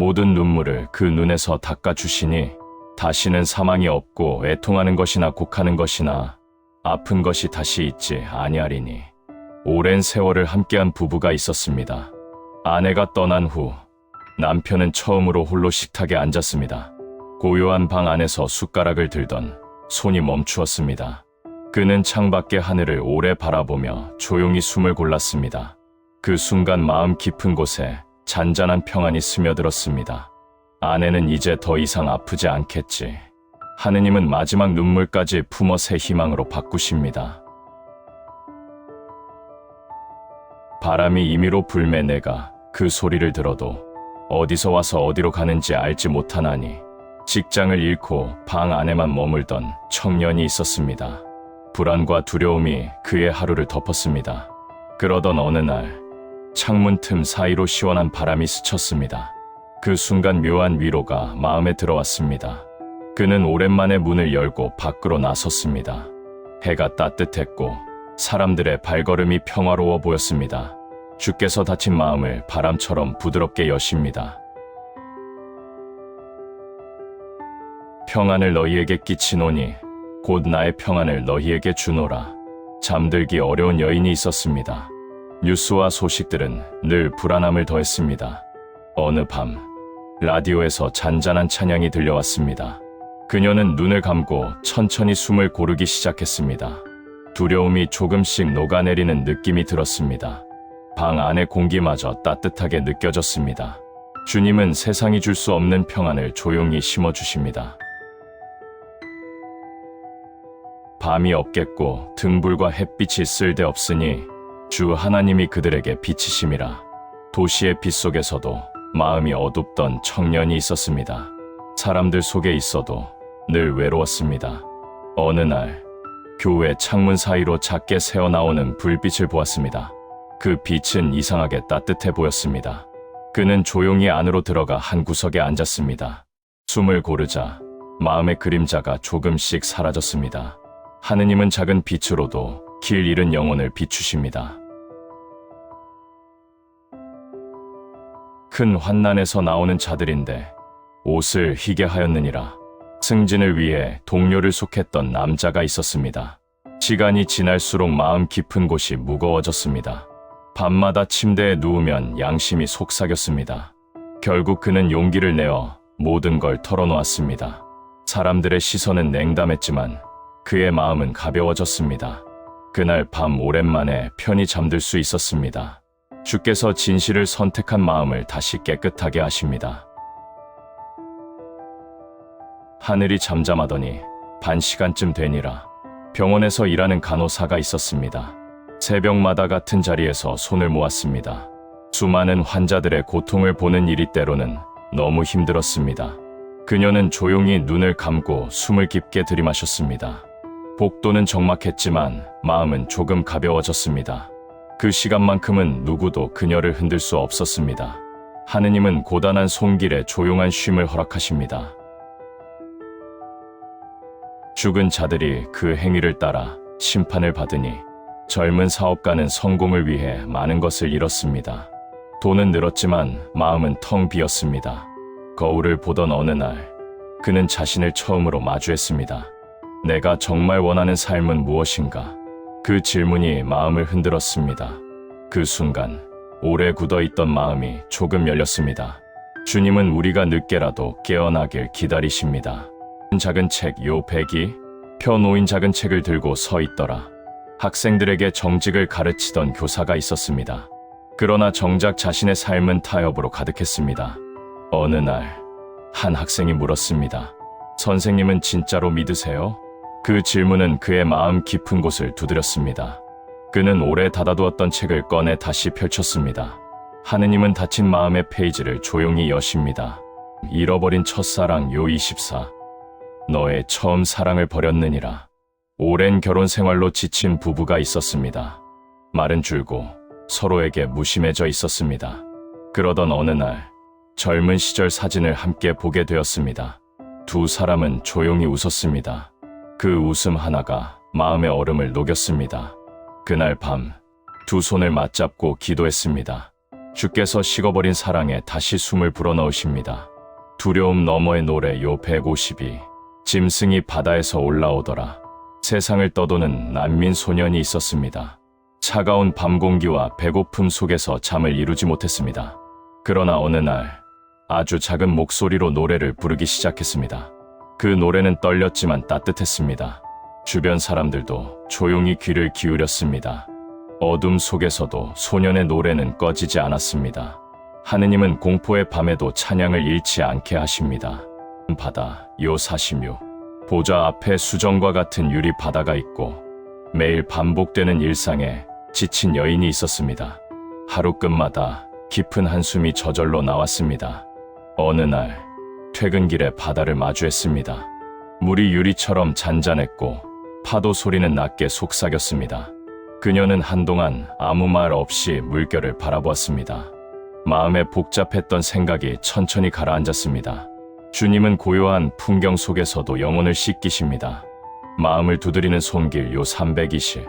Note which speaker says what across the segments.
Speaker 1: 모든 눈물을 그 눈에서 닦아주시니 다시는 사망이 없고 애통하는 것이나 곡하는 것이나 아픈 것이 다시 있지 아니하리니. 오랜 세월을 함께한 부부가 있었습니다. 아내가 떠난 후 남편은 처음으로 홀로 식탁에 앉았습니다. 고요한 방 안에서 숟가락을 들던 손이 멈추었습니다. 그는 창밖의 하늘을 오래 바라보며 조용히 숨을 골랐습니다. 그 순간 마음 깊은 곳에 잔잔한 평안이 스며들었습니다. 아내는 이제 더 이상 아프지 않겠지. 하느님은 마지막 눈물까지 품어 새 희망으로 바꾸십니다. 바람이 임의로 불매 내가 그 소리를 들어도 어디서 와서 어디로 가는지 알지 못하나니. 직장을 잃고 방 안에만 머물던 청년이 있었습니다. 불안과 두려움이 그의 하루를 덮었습니다. 그러던 어느 날 창문 틈 사이로 시원한 바람이 스쳤습니다. 그 순간 묘한 위로가 마음에 들어왔습니다. 그는 오랜만에 문을 열고 밖으로 나섰습니다. 해가 따뜻했고 사람들의 발걸음이 평화로워 보였습니다. 주께서 다친 마음을 바람처럼 부드럽게 여십니다. 평안을 너희에게 끼치노니 곧 나의 평안을 너희에게 주노라. 잠들기 어려운 여인이 있었습니다. 뉴스와 소식들은 늘 불안함을 더했습니다. 어느 밤 라디오에서 잔잔한 찬양이 들려왔습니다. 그녀는 눈을 감고 천천히 숨을 고르기 시작했습니다. 두려움이 조금씩 녹아내리는 느낌이 들었습니다. 방 안의 공기마저 따뜻하게 느껴졌습니다. 주님은 세상이 줄 수 없는 평안을 조용히 심어주십니다. 밤이 없겠고 등불과 햇빛이 쓸데없으니 주 하나님이 그들에게 빛이심이라. 도시의 빛 속에서도 마음이 어둡던 청년이 있었습니다. 사람들 속에 있어도 늘 외로웠습니다. 어느 날 교회 창문 사이로 작게 새어나오는 불빛을 보았습니다. 그 빛은 이상하게 따뜻해 보였습니다. 그는 조용히 안으로 들어가 한 구석에 앉았습니다. 숨을 고르자 마음의 그림자가 조금씩 사라졌습니다. 하느님은 작은 빛으로도 길 잃은 영혼을 비추십니다. 큰 환난에서 나오는 자들인데 옷을 희게 하였느니라. 승진을 위해 동료를 속했던 남자가 있었습니다. 시간이 지날수록 마음 깊은 곳이 무거워졌습니다. 밤마다 침대에 누우면 양심이 속삭였습니다. 결국 그는 용기를 내어 모든 걸 털어놓았습니다. 사람들의 시선은 냉담했지만 그의 마음은 가벼워졌습니다. 그날 밤 오랜만에 편히 잠들 수 있었습니다. 주께서 진실을 선택한 마음을 다시 깨끗하게 하십니다. 하늘이 잠잠하더니 반 시간쯤 되니라. 병원에서 일하는 간호사가 있었습니다. 새벽마다 같은 자리에서 손을 모았습니다. 수많은 환자들의 고통을 보는 일이 때로는 너무 힘들었습니다. 그녀는 조용히 눈을 감고 숨을 깊게 들이마셨습니다. 복도는 적막했지만 마음은 조금 가벼워졌습니다. 그 시간만큼은 누구도 그녀를 흔들 수 없었습니다. 하느님은 고단한 손길에 조용한 쉼을 허락하십니다. 죽은 자들이 그 행위를 따라 심판을 받으니 젊은 사업가는 성공을 위해 많은 것을 잃었습니다. 돈은 늘었지만 마음은 텅 비었습니다. 거울을 보던 어느 날 그는 자신을 처음으로 마주했습니다. 내가 정말 원하는 삶은 무엇인가? 그 질문이 마음을 흔들었습니다. 그 순간 오래 굳어있던 마음이 조금 열렸습니다. 주님은 우리가 늦게라도 깨어나길 기다리십니다. 작은 책 요 백이 펴놓인 작은 책을 들고 서 있더라. 학생들에게 정직을 가르치던 교사가 있었습니다. 그러나 정작 자신의 삶은 타협으로 가득했습니다. 어느 날 한 학생이 물었습니다. 선생님은 진짜로 믿으세요? 그 질문은 그의 마음 깊은 곳을 두드렸습니다. 그는 오래 닫아두었던 책을 꺼내 다시 펼쳤습니다. 하느님은 닫힌 마음의 페이지를 조용히 여십니다. 잃어버린 첫사랑 요 24. 너의 처음 사랑을 버렸느니라. 오랜 결혼 생활로 지친 부부가 있었습니다. 말은 줄고 서로에게 무심해져 있었습니다. 그러던 어느 날 젊은 시절 사진을 함께 보게 되었습니다. 두 사람은 조용히 웃었습니다. 그 웃음 하나가 마음의 얼음을 녹였습니다. 그날 밤 두 손을 맞잡고 기도했습니다. 주께서 식어버린 사랑에 다시 숨을 불어넣으십니다. 두려움 너머의 노래 요 152. 짐승이 바다에서 올라오더라. 세상을 떠도는 난민 소년이 있었습니다. 차가운 밤 공기와 배고픔 속에서 잠을 이루지 못했습니다. 그러나 어느 날 아주 작은 목소리로 노래를 부르기 시작했습니다. 그 노래는 떨렸지만 따뜻했습니다. 주변 사람들도 조용히 귀를 기울였습니다. 어둠 속에서도 소년의 노래는 꺼지지 않았습니다. 하느님은 공포의 밤에도 찬양을 잃지 않게 하십니다. 바다 요 46. 보좌 앞에 수정과 같은 유리 바다가 있고 매일 반복되는 일상에 지친 여인이 있었습니다. 하루 끝마다 깊은 한숨이 저절로 나왔습니다. 어느 날 퇴근길에 바다를 마주했습니다. 물이 유리처럼 잔잔했고 파도 소리는 낮게 속삭였습니다. 그녀는 한동안 아무 말 없이 물결을 바라보았습니다. 마음에 복잡했던 생각이 천천히 가라앉았습니다. 주님은 고요한 풍경 속에서도 영혼을 씻기십니다. 마음을 두드리는 손길 요 320.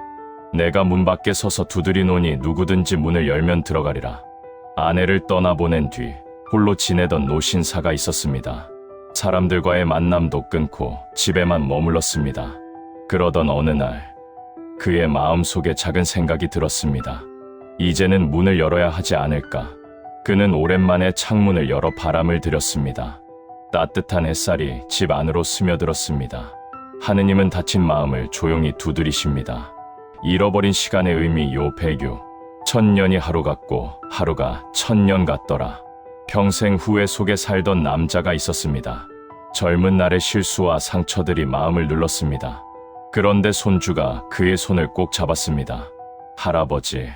Speaker 1: 내가 문 밖에 서서 두드리노니 누구든지 문을 열면 들어가리라. 아내를 떠나보낸 뒤 홀로 지내던 노신사가 있었습니다. 사람들과의 만남도 끊고 집에만 머물렀습니다. 그러던 어느 날 그의 마음속에 작은 생각이 들었습니다. 이제는 문을 열어야 하지 않을까. 그는 오랜만에 창문을 열어 바람을 들였습니다. 따뜻한 햇살이 집 안으로 스며들었습니다. 하느님은 다친 마음을 조용히 두드리십니다. 잃어버린 시간의 의미 요 106. 1000년이 하루 같고 하루가 1000년 같더라. 평생 후회 속에 살던 남자가 있었습니다. 젊은 날의 실수와 상처들이 마음을 눌렀습니다. 그런데 손주가 그의 손을 꼭 잡았습니다. 할아버지,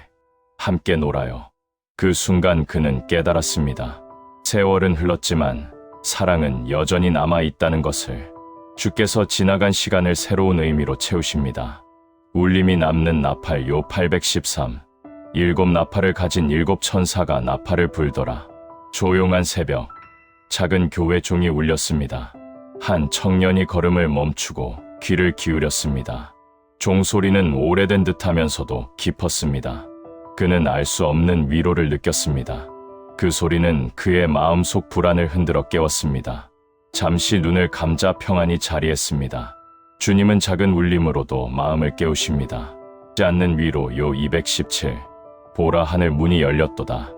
Speaker 1: 함께 놀아요. 그 순간 그는 깨달았습니다. 세월은 흘렀지만 사랑은 여전히 남아있다는 것을. 주께서 지나간 시간을 새로운 의미로 채우십니다. 울림이 남는 나팔 요 813. 7 나팔을 가진 7 천사가 나팔을 불더라. 조용한 새벽, 작은 교회 종이 울렸습니다. 한 청년이 걸음을 멈추고 귀를 기울였습니다. 종소리는 오래된 듯하면서도 깊었습니다. 그는 알 수 없는 위로를 느꼈습니다. 그 소리는 그의 마음속 불안을 흔들어 깨웠습니다. 잠시 눈을 감자 평안히 자리했습니다. 주님은 작은 울림으로도 마음을 깨우십니다. 하지 않는 위로 요 217. 보라 하늘 문이 열렸도다.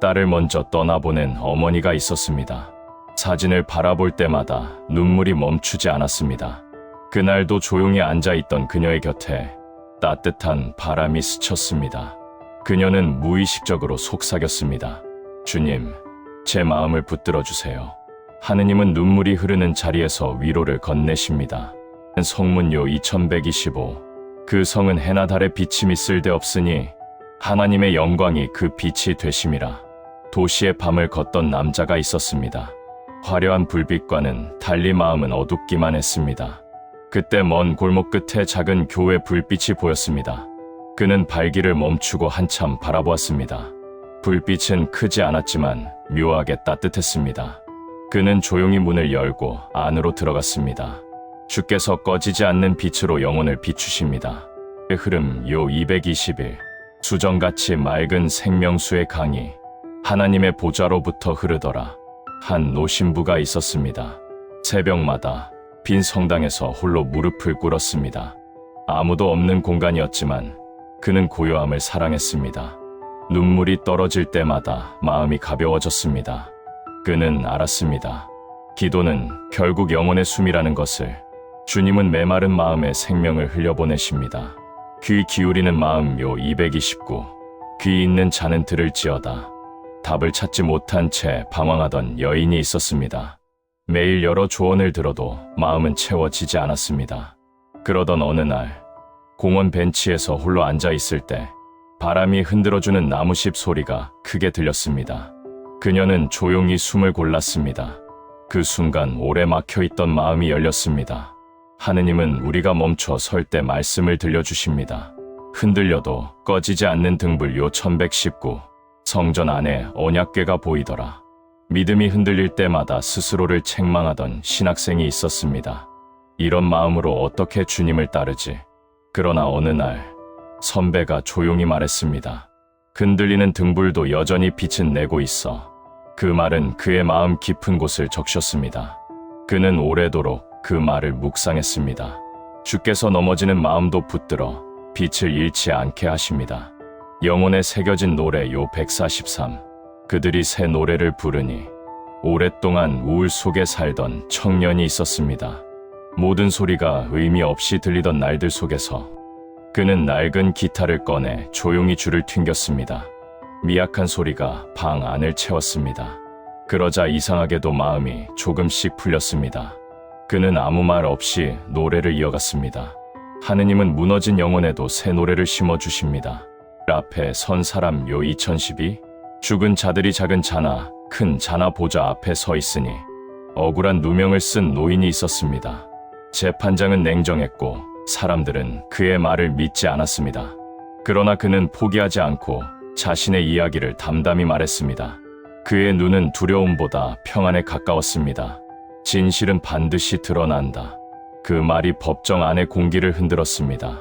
Speaker 1: 딸을 먼저 떠나보낸 어머니가 있었습니다. 사진을 바라볼 때마다 눈물이 멈추지 않았습니다. 그날도 조용히 앉아있던 그녀의 곁에 따뜻한 바람이 스쳤습니다. 그녀는 무의식적으로 속삭였습니다. 주님, 제 마음을 붙들어 주세요. 하느님은 눈물이 흐르는 자리에서 위로를 건네십니다. 성문요 2125. 그 성은 해나 달의 비침이 쓸데없으니 하나님의 영광이 그 빛이 되심이라. 도시의 밤을 걷던 남자가 있었습니다. 화려한 불빛과는 달리 마음은 어둡기만 했습니다. 그때 먼 골목 끝에 작은 교회 불빛이 보였습니다. 그는 발길을 멈추고 한참 바라보았습니다. 불빛은 크지 않았지만 묘하게 따뜻했습니다. 그는 조용히 문을 열고 안으로 들어갔습니다. 주께서 꺼지지 않는 빛으로 영혼을 비추십니다. 그 흐름 요 221. 수정같이 맑은 생명수의 강이 하나님의 보좌로부터 흐르더라. 한 노신부가 있었습니다. 새벽마다 빈 성당에서 홀로 무릎을 꿇었습니다. 아무도 없는 공간이었지만 그는 고요함을 사랑했습니다. 눈물이 떨어질 때마다 마음이 가벼워졌습니다. 그는 알았습니다. 기도는 결국 영혼의 숨이라는 것을. 주님은 메마른 마음에 생명을 흘려보내십니다. 귀 기울이는 마음 요 229. 귀 있는 자는 들을지어다. 답을 찾지 못한 채 방황하던 여인이 있었습니다. 매일 여러 조언을 들어도 마음은 채워지지 않았습니다. 그러던 어느 날 공원 벤치에서 홀로 앉아있을 때 바람이 흔들어주는 나무십 소리가 크게 들렸습니다. 그녀는 조용히 숨을 골랐습니다. 그 순간 오래 막혀있던 마음이 열렸습니다. 하느님은 우리가 멈춰 설 때 말씀을 들려주십니다. 흔들려도 꺼지지 않는 등불 요 1119. 성전 안에 언약궤가 보이더라. 믿음이 흔들릴 때마다 스스로를 책망하던 신학생이 있었습니다. 이런 마음으로 어떻게 주님을 따르지? 그러나 어느 날 선배가 조용히 말했습니다. 흔들리는 등불도 여전히 빛은 내고 있어. 그 말은 그의 마음 깊은 곳을 적셨습니다. 그는 오래도록 그 말을 묵상했습니다. 주께서 넘어지는 마음도 붙들어 빛을 잃지 않게 하십니다. 영혼에 새겨진 노래 요 143. 그들이 새 노래를 부르니 오랫동안 우울 속에 살던 청년이 있었습니다. 모든 소리가 의미 없이 들리던 날들 속에서 그는 낡은 기타를 꺼내 조용히 줄을 튕겼습니다. 미약한 소리가 방 안을 채웠습니다. 그러자 이상하게도 마음이 조금씩 풀렸습니다. 그는 아무 말 없이 노래를 이어갔습니다. 하느님은 무너진 영혼에도 새 노래를 심어주십니다. 앞에 선 사람 요 2012. 죽은 자들이 작은 자나 큰 자나 보좌 앞에 서 있으니 억울한 누명을 쓴 노인이 있었습니다. 재판장은 냉정했고 사람들은 그의 말을 믿지 않았습니다. 그러나 그는 포기하지 않고 자신의 이야기를 담담히 말했습니다. 그의 눈은 두려움보다 평안에 가까웠습니다. 진실은 반드시 드러난다. 그 말이 법정 안의 공기를 흔들었습니다.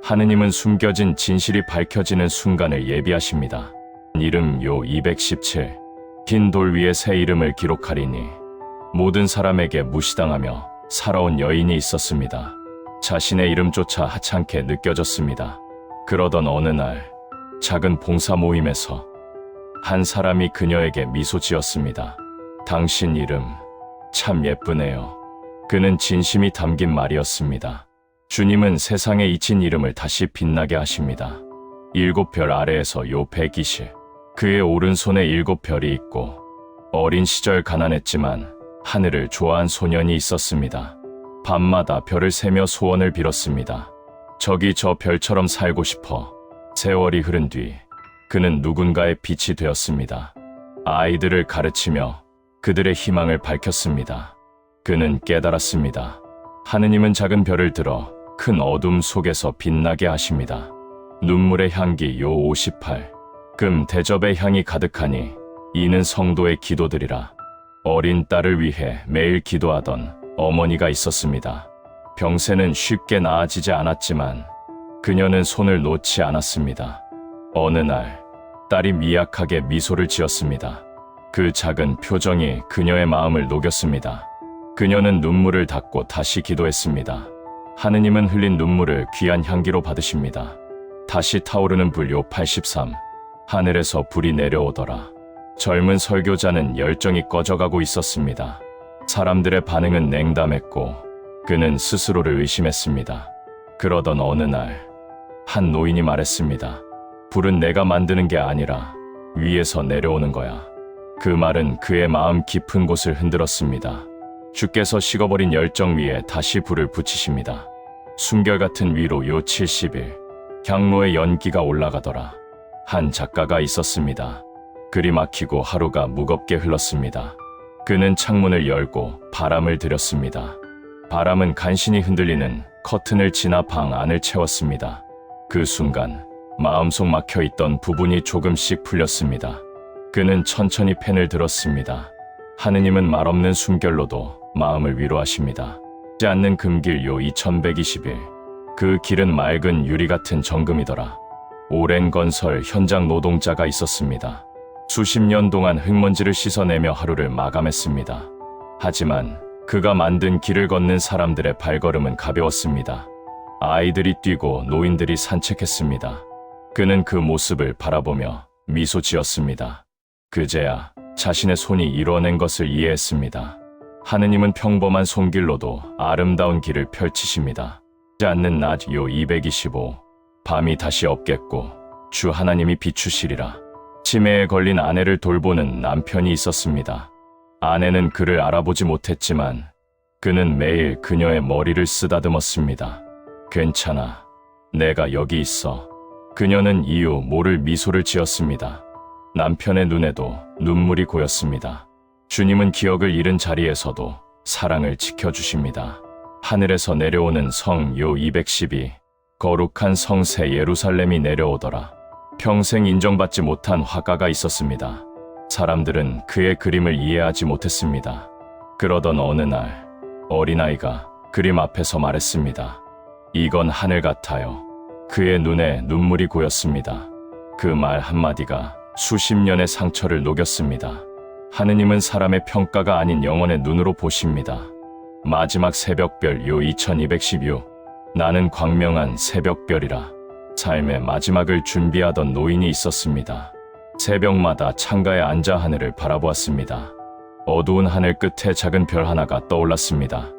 Speaker 1: 하느님은 숨겨진 진실이 밝혀지는 순간을 예비하십니다. 이름 요 217. 긴 돌 위에 새 이름을 기록하리니 모든 사람에게 무시당하며 살아온 여인이 있었습니다. 자신의 이름조차 하찮게 느껴졌습니다. 그러던 어느 날 작은 봉사 모임에서 한 사람이 그녀에게 미소 지었습니다. 당신 이름 참 예쁘네요. 그는 진심이 담긴 말이었습니다. 주님은 세상에 잊힌 이름을 다시 빛나게 하십니다. 7별 아래에서 요 120. 그의 오른손에 7별이 있고 어린 시절 가난했지만 하늘을 좋아한 소년이 있었습니다. 밤마다 별을 세며 소원을 빌었습니다. 저기 저 별처럼 살고 싶어. 세월이 흐른 뒤 그는 누군가의 빛이 되었습니다. 아이들을 가르치며 그들의 희망을 밝혔습니다. 그는 깨달았습니다. 하느님은 작은 별을 들어 큰 어둠 속에서 빛나게 하십니다. 눈물의 향기 요 58. 금 대접의 향이 가득하니 이는 성도의 기도들이라. 어린 딸을 위해 매일 기도하던 어머니가 있었습니다. 병세는 쉽게 나아지지 않았지만 그녀는 손을 놓지 않았습니다. 어느 날 딸이 미약하게 미소를 지었습니다. 그 작은 표정이 그녀의 마음을 녹였습니다. 그녀는 눈물을 닦고 다시 기도했습니다. 하느님은 흘린 눈물을 귀한 향기로 받으십니다. 다시 타오르는 불요 83. 하늘에서 불이 내려오더라. 젊은 설교자는 열정이 꺼져가고 있었습니다. 사람들의 반응은 냉담했고 그는 스스로를 의심했습니다. 그러던 어느 날 한 노인이 말했습니다. 불은 내가 만드는 게 아니라 위에서 내려오는 거야. 그 말은 그의 마음 깊은 곳을 흔들었습니다. 주께서 식어버린 열정 위에 다시 불을 붙이십니다. 숨결같은 위로 요 70일. 향로의 연기가 올라가더라. 한 작가가 있었습니다. 글이 막히고 하루가 무겁게 흘렀습니다. 그는 창문을 열고 바람을 들였습니다. 바람은 간신히 흔들리는 커튼을 지나 방 안을 채웠습니다. 그 순간 마음속 막혀있던 부분이 조금씩 풀렸습니다. 그는 천천히 펜을 들었습니다. 하느님은 말없는 숨결로도 마음을 위로하십니다. 지 않는 금길 요 2121. 그 길은 맑은 유리 같은 정금이더라. 오랜 건설 현장 노동자가 있었습니다. 수십 년 동안 흙먼지를 씻어내며 하루를 마감했습니다. 하지만 그가 만든 길을 걷는 사람들의 발걸음은 가벼웠습니다. 아이들이 뛰고 노인들이 산책했습니다. 그는 그 모습을 바라보며 미소 지었습니다. 그제야 자신의 손이 이뤄낸 것을 이해했습니다. 하느님은 평범한 손길로도 아름다운 길을 펼치십니다. 지 않는 낮 요 225. 밤이 다시 없겠고 주 하나님이 비추시리라. 치매에 걸린 아내를 돌보는 남편이 있었습니다. 아내는 그를 알아보지 못했지만 그는 매일 그녀의 머리를 쓰다듬었습니다. 괜찮아. 내가 여기 있어. 그녀는 이유 모를 미소를 지었습니다. 남편의 눈에도 눈물이 고였습니다. 주님은 기억을 잃은 자리에서도 사랑을 지켜주십니다. 하늘에서 내려오는 성 요 212. 거룩한 성새 예루살렘이 내려오더라. 평생 인정받지 못한 화가가 있었습니다. 사람들은 그의 그림을 이해하지 못했습니다. 그러던 어느 날 어린아이가 그림 앞에서 말했습니다. 이건 하늘 같아요. 그의 눈에 눈물이 고였습니다. 그 말 한마디가 수십 년의 상처를 녹였습니다. 하느님은 사람의 평가가 아닌 영혼의 눈으로 보십니다. 마지막 새벽별 요 2216. 나는 광명한 새벽별이라. 삶의 마지막을 준비하던 노인이 있었습니다. 새벽마다 창가에 앉아 하늘을 바라보았습니다. 어두운 하늘 끝에 작은 별 하나가 떠올랐습니다.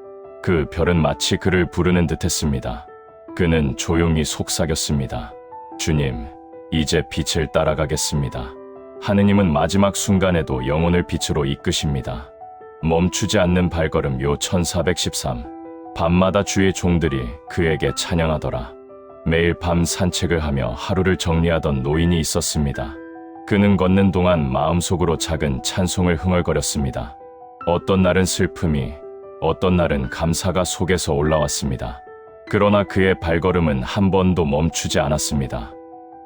Speaker 1: 그 별은 마치 그를 부르는 듯했습니다. 그는 조용히 속삭였습니다. 주님, 이제 빛을 따라가겠습니다. 하느님은 마지막 순간에도 영혼을 빛으로 이끄십니다. 멈추지 않는 발걸음 요 1413. 밤마다 주의 종들이 그에게 찬양하더라. 매일 밤 산책을 하며 하루를 정리하던 노인이 있었습니다. 그는 걷는 동안 마음속으로 작은 찬송을 흥얼거렸습니다. 어떤 날은 슬픔이, 어떤 날은 감사가 속에서 올라왔습니다. 그러나 그의 발걸음은 한 번도 멈추지 않았습니다.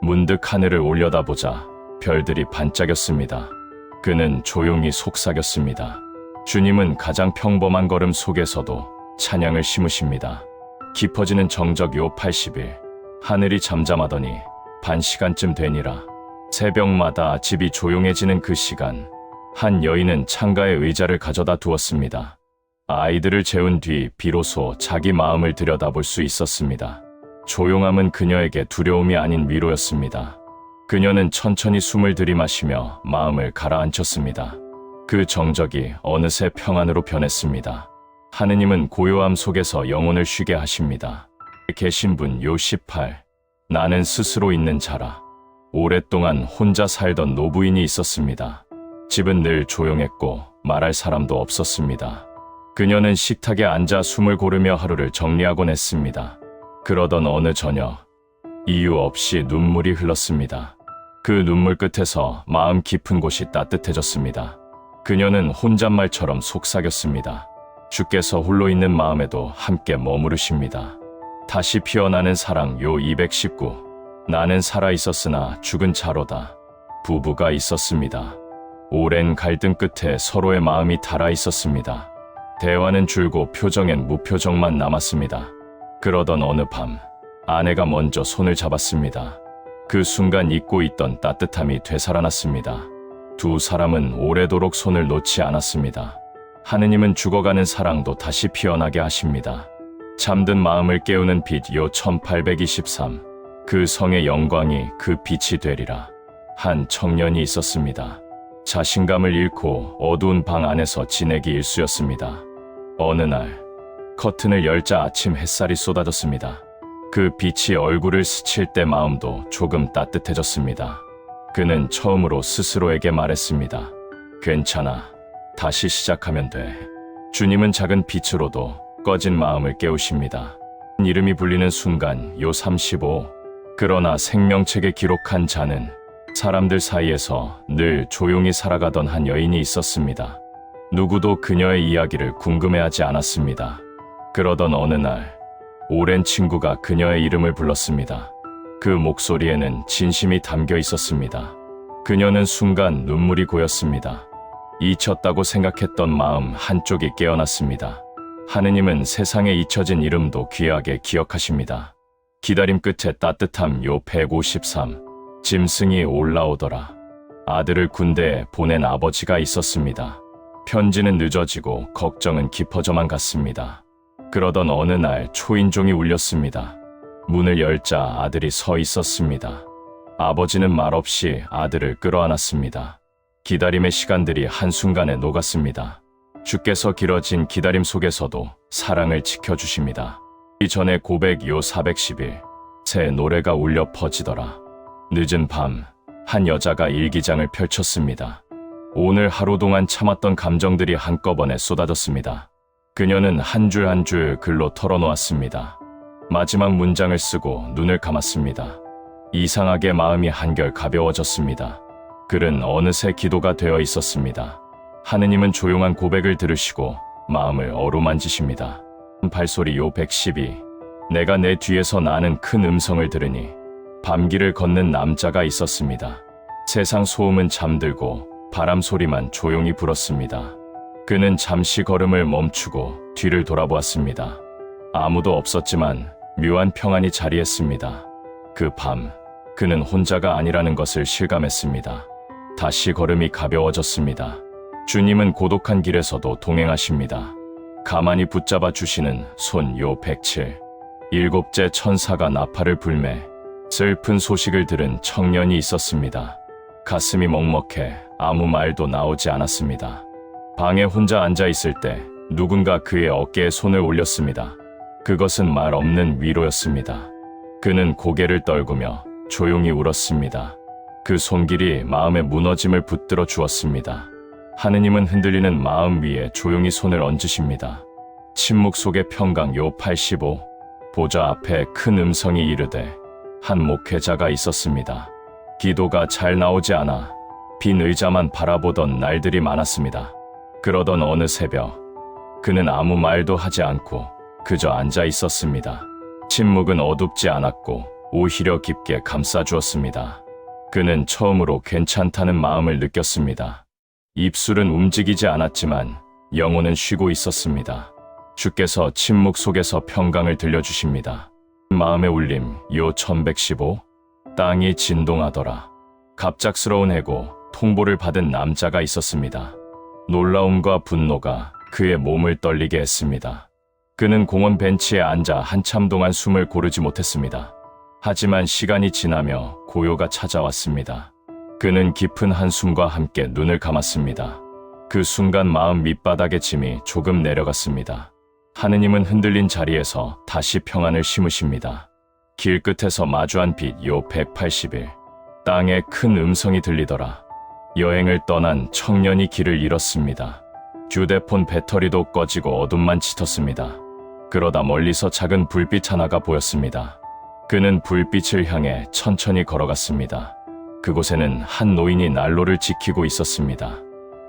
Speaker 1: 문득 하늘을 올려다보자 별들이 반짝였습니다. 그는 조용히 속삭였습니다. 주님은 가장 평범한 걸음 속에서도 찬양을 심으십니다. 깊어지는 정적 요 80일. 하늘이 잠잠하더니 반 시간쯤 되니라. 새벽마다 집이 조용해지는 그 시간, 한 여인은 창가에 의자를 가져다 두었습니다. 아이들을 재운 뒤 비로소 자기 마음을 들여다볼 수 있었습니다. 조용함은 그녀에게 두려움이 아닌 위로였습니다. 그녀는 천천히 숨을 들이마시며 마음을 가라앉혔습니다. 그 정적이 어느새 평안으로 변했습니다. 하느님은 고요함 속에서 영혼을 쉬게 하십니다. 계신 분 요 18. 나는 스스로 있는 자라. 오랫동안 혼자 살던 노부인이 있었습니다. 집은 늘 조용했고 말할 사람도 없었습니다. 그녀는 식탁에 앉아 숨을 고르며 하루를 정리하곤 했습니다. 그러던 어느 저녁, 이유 없이 눈물이 흘렀습니다. 그 눈물 끝에서 마음 깊은 곳이 따뜻해졌습니다. 그녀는 혼잣말처럼 속삭였습니다. 주께서 홀로 있는 마음에도 함께 머무르십니다. 다시 피어나는 사랑 요 219. 나는 살아있었으나 죽은 자로다. 부부가 있었습니다. 오랜 갈등 끝에 서로의 마음이 닳아 있었습니다. 대화는 줄고 표정엔 무표정만 남았습니다. 그러던 어느 밤, 아내가 먼저 손을 잡았습니다. 그 순간 잊고 있던 따뜻함이 되살아났습니다. 두 사람은 오래도록 손을 놓지 않았습니다. 하느님은 죽어가는 사랑도 다시 피어나게 하십니다. 잠든 마음을 깨우는 빛 요 1823. 그 성의 영광이 그 빛이 되리라. 한 청년이 있었습니다. 자신감을 잃고 어두운 방 안에서 지내기 일쑤였습니다. 어느 날 커튼을 열자 아침 햇살이 쏟아졌습니다. 그 빛이 얼굴을 스칠 때 마음도 조금 따뜻해졌습니다. 그는 처음으로 스스로에게 말했습니다. 괜찮아. 다시 시작하면 돼. 주님은 작은 빛으로도 꺼진 마음을 깨우십니다. 이름이 불리는 순간 요 35. 그러나 생명책에 기록한 자는 사람들 사이에서 늘 조용히 살아가던 한 여인이 있었습니다. 누구도 그녀의 이야기를 궁금해하지 않았습니다. 그러던 어느 날, 오랜 친구가 그녀의 이름을 불렀습니다. 그 목소리에는 진심이 담겨 있었습니다. 그녀는 순간 눈물이 고였습니다. 잊혔다고 생각했던 마음 한쪽이 깨어났습니다. 하느님은 세상에 잊혀진 이름도 귀하게 기억하십니다. 기다림 끝에 따뜻함 요 153. 짐승이 올라오더라. 아들을 군대에 보낸 아버지가 있었습니다. 편지는 늦어지고 걱정은 깊어져만 갔습니다. 그러던 어느 날 초인종이 울렸습니다. 문을 열자 아들이 서 있었습니다. 아버지는 말없이 아들을 끌어안았습니다. 기다림의 시간들이 한순간에 녹았습니다. 주께서 길어진 기다림 속에서도 사랑을 지켜주십니다. 이전의 고백 요 411. 새 노래가 울려 퍼지더라. 늦은 밤, 한 여자가 일기장을 펼쳤습니다. 오늘 하루 동안 참았던 감정들이 한꺼번에 쏟아졌습니다. 그녀는 한 줄 한 줄 글로 털어놓았습니다. 마지막 문장을 쓰고 눈을 감았습니다. 이상하게 마음이 한결 가벼워졌습니다. 글은 어느새 기도가 되어 있었습니다. 하느님은 조용한 고백을 들으시고 마음을 어루만지십니다. 발소리 요 112. 내가 내 뒤에서 나는 큰 음성을 들으니 밤길을 걷는 남자가 있었습니다. 세상 소음은 잠들고 바람 소리만 조용히 불었습니다. 그는 잠시 걸음을 멈추고 뒤를 돌아보았습니다. 아무도 없었지만 묘한 평안이 자리했습니다. 그 밤, 그는 혼자가 아니라는 것을 실감했습니다. 다시 걸음이 가벼워졌습니다. 주님은 고독한 길에서도 동행하십니다. 가만히 붙잡아 주시는 손 요 107. 일곱째 천사가 나팔을 불매 슬픈 소식을 들은 청년이 있었습니다. 가슴이 먹먹해 아무 말도 나오지 않았습니다. 방에 혼자 앉아 있을 때 누군가 그의 어깨에 손을 올렸습니다. 그것은 말 없는 위로였습니다. 그는 고개를 떨구며 조용히 울었습니다. 그 손길이 마음의 무너짐을 붙들어 주었습니다. 하느님은 흔들리는 마음 위에 조용히 손을 얹으십니다. 침묵 속의 평강 요 85. 보좌 앞에 큰 음성이 이르되 한 목회자가 있었습니다. 기도가 잘 나오지 않아 빈 의자만 바라보던 날들이 많았습니다. 그러던 어느 새벽 그는 아무 말도 하지 않고 그저 앉아 있었습니다. 침묵은 어둡지 않았고 오히려 깊게 감싸주었습니다. 그는 처음으로 괜찮다는 마음을 느꼈습니다. 입술은 움직이지 않았지만 영혼은 쉬고 있었습니다. 주께서 침묵 속에서 평강을 들려주십니다. 마음의 울림 요 1115. 땅이 진동하더라. 갑작스러운 해고, 통보를 받은 남자가 있었습니다. 놀라움과 분노가 그의 몸을 떨리게 했습니다. 그는 공원 벤치에 앉아 한참 동안 숨을 고르지 못했습니다. 하지만 시간이 지나며 고요가 찾아왔습니다. 그는 깊은 한숨과 함께 눈을 감았습니다. 그 순간 마음 밑바닥의 짐이 조금 내려갔습니다. 하느님은 흔들린 자리에서 다시 평안을 심으십니다. 길 끝에서 마주한 빛 요 181. 땅에 큰 음성이 들리더라. 여행을 떠난 청년이 길을 잃었습니다. 휴대폰 배터리도 꺼지고 어둠만 짙었습니다. 그러다 멀리서 작은 불빛 하나가 보였습니다. 그는 불빛을 향해 천천히 걸어갔습니다. 그곳에는 한 노인이 난로를 지키고 있었습니다.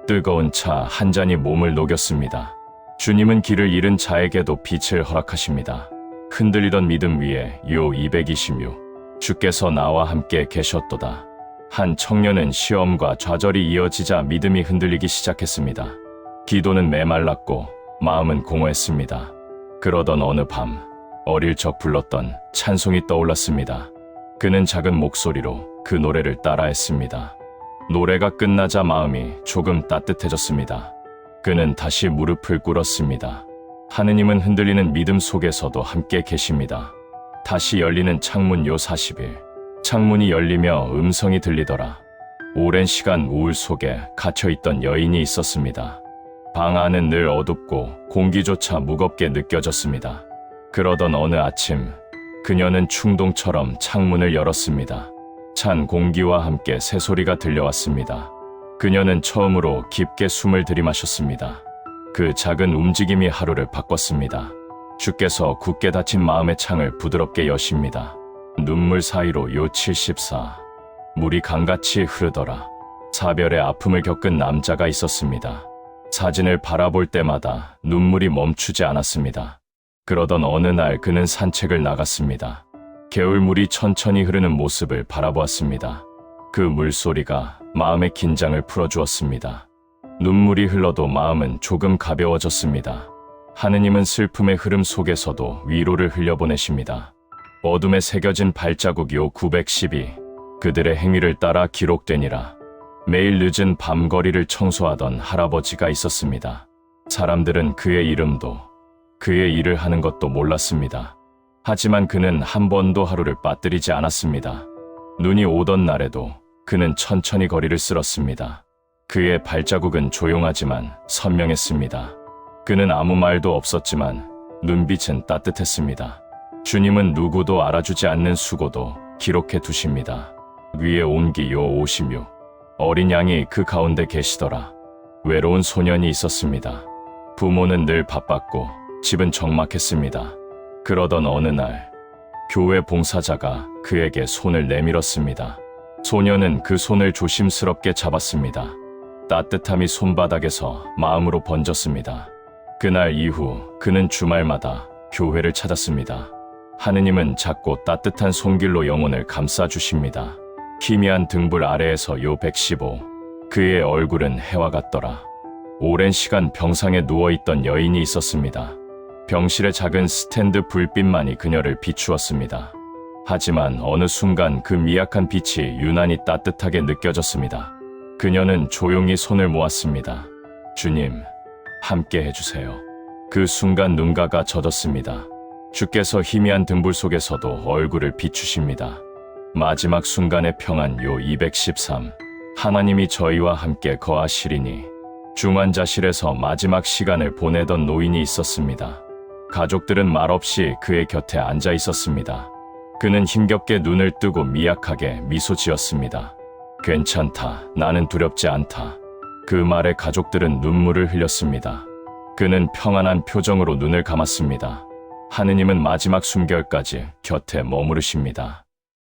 Speaker 1: 뜨거운 차 한 잔이 몸을 녹였습니다. 주님은 길을 잃은 자에게도 빛을 허락하십니다. 흔들리던 믿음 위에 요 226. 주께서 나와 함께 계셨도다. 한 청년은 시험과 좌절이 이어지자 믿음이 흔들리기 시작했습니다. 기도는 메말랐고 마음은 공허했습니다. 그러던 어느 밤 어릴 적 불렀던 찬송이 떠올랐습니다. 그는 작은 목소리로 그 노래를 따라했습니다. 노래가 끝나자 마음이 조금 따뜻해졌습니다. 그는 다시 무릎을 꿇었습니다. 하느님은 흔들리는 믿음 속에서도 함께 계십니다. 다시 열리는 창문 요 40일. 창문이 열리며 음성이 들리더라. 오랜 시간 우울 속에 갇혀있던 여인이 있었습니다. 방 안은 늘 어둡고 공기조차 무겁게 느껴졌습니다. 그러던 어느 아침 그녀는 충동처럼 창문을 열었습니다. 찬 공기와 함께 새소리가 들려왔습니다. 그녀는 처음으로 깊게 숨을 들이마셨습니다. 그 작은 움직임이 하루를 바꿨습니다. 주께서 굳게 닫힌 마음의 창을 부드럽게 여십니다. 눈물 사이로 요 74. 물이 강같이 흐르더라. 사별의 아픔을 겪은 남자가 있었습니다. 사진을 바라볼 때마다 눈물이 멈추지 않았습니다. 그러던 어느 날 그는 산책을 나갔습니다. 개울물이 천천히 흐르는 모습을 바라보았습니다. 그 물소리가 마음의 긴장을 풀어주었습니다. 눈물이 흘러도 마음은 조금 가벼워졌습니다. 하느님은 슬픔의 흐름 속에서도 위로를 흘려보내십니다. 어둠에 새겨진 발자국 요 912. 그들의 행위를 따라 기록되니라. 매일 늦은 밤거리를 청소하던 할아버지가 있었습니다. 사람들은 그의 이름도 그의 일을 하는 것도 몰랐습니다. 하지만 그는 한 번도 하루를 빠뜨리지 않았습니다. 눈이 오던 날에도 그는 천천히 거리를 쓸었습니다. 그의 발자국은 조용하지만 선명했습니다. 그는 아무 말도 없었지만 눈빛은 따뜻했습니다. 주님은 누구도 알아주지 않는 수고도 기록해 두십니다. 위에 온기 요 56. 어린 양이 그 가운데 계시더라. 외로운 소년이 있었습니다. 부모는 늘 바빴고 집은 적막했습니다. 그러던 어느 날 교회 봉사자가 그에게 손을 내밀었습니다. 소년은 그 손을 조심스럽게 잡았습니다. 따뜻함이 손바닥에서 마음으로 번졌습니다. 그날 이후 그는 주말마다 교회를 찾았습니다. 하느님은 작고 따뜻한 손길로 영혼을 감싸주십니다. 희미한 등불 아래에서 요 115. 그의 얼굴은 해와 같더라. 오랜 시간 병상에 누워있던 여인이 있었습니다. 병실의 작은 스탠드 불빛만이 그녀를 비추었습니다. 하지만 어느 순간 그 미약한 빛이 유난히 따뜻하게 느껴졌습니다. 그녀는 조용히 손을 모았습니다. 주님, 함께 해주세요. 그 순간 눈가가 젖었습니다. 주께서 희미한 등불 속에서도 얼굴을 비추십니다. 마지막 순간의 평안 요 213. 하나님이 저희와 함께 거하시리니. 중환자실에서 마지막 시간을 보내던 노인이 있었습니다. 가족들은 말없이 그의 곁에 앉아 있었습니다. 그는 힘겹게 눈을 뜨고 미약하게 미소 지었습니다. 괜찮다. 나는 두렵지 않다. 그 말에 가족들은 눈물을 흘렸습니다. 그는 평안한 표정으로 눈을 감았습니다. 하느님은 마지막 숨결까지 곁에 머무르십니다.